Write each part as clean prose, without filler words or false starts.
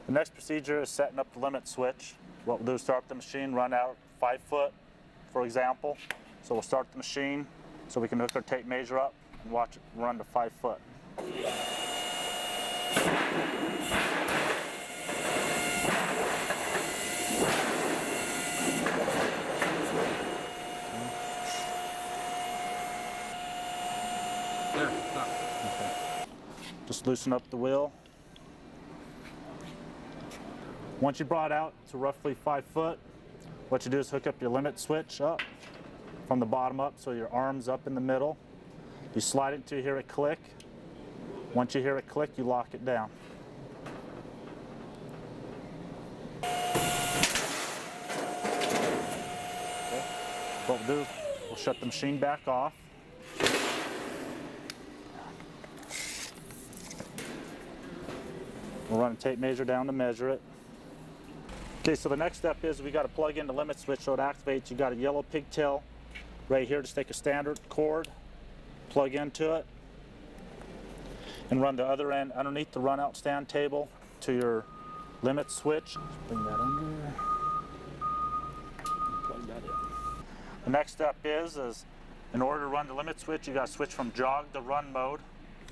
The next procedure is setting up the limit switch. What we'll do is start the machine, run out 5 foot, for example. So we'll start the machine so we can hook our tape measure up and watch it run to 5 foot. There, stop. Okay. Just loosen up the wheel. Once you brought out to roughly 5 foot, what you do is hook up your limit switch up from the bottom up, so your arm's up in the middle. You slide it until you hear it click. Once you hear it click, you lock it down. Okay. What we'll do is we'll shut the machine back off. We'll run a tape measure down to measure it. Okay, so the next step is we got to plug in the limit switch so it activates. You got a yellow pigtail right here. Just take a standard cord, plug into it, and run the other end underneath the run out stand table to your limit switch. Just bring that under, plug that in. The next step is in order to run the limit switch, you got to switch from jog to run mode.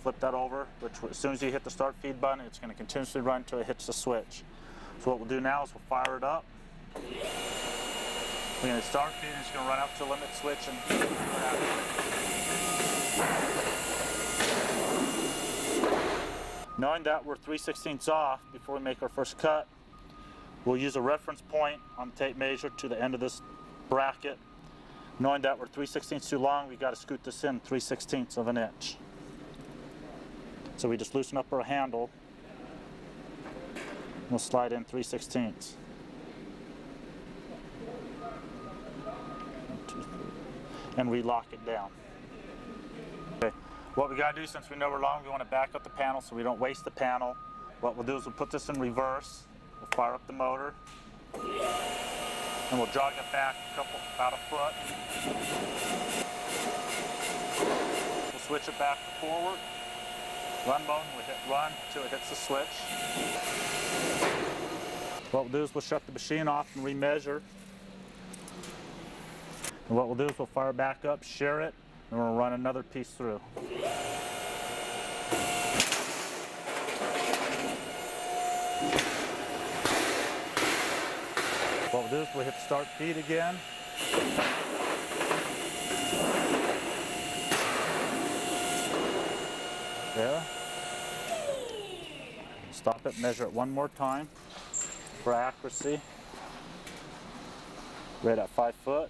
Flip that over, which as soon as you hit the start feed button, it's going to continuously run until it hits the switch. So what we'll do now is we'll fire it up. We're going to start feed, and it's going to run up to the limit switch and knowing that we're 3/16 off before we make our first cut, we'll use a reference point on the tape measure to the end of this bracket. Knowing that we're 3/16 too long, we've got to scoot this in 3/16 of an inch. So we just loosen up our handle. We'll slide in 3/16. 1, 2, 3. And we lock it down. Okay. What we got to do, since we know we're long, we want to back up the panel so we don't waste the panel. What we'll do is we'll put this in reverse. We'll fire up the motor. And we'll jog it back about a foot. We'll switch it back to forward. Run mode, and we'll hit run until it hits the switch. What we'll do is we'll shut the machine off and remeasure. And what we'll do is we'll fire back up, share it, and we'll run another piece through. What we'll do is we'll hit start feed again. There. Stop it, measure it one more time for accuracy. Right at 5 foot.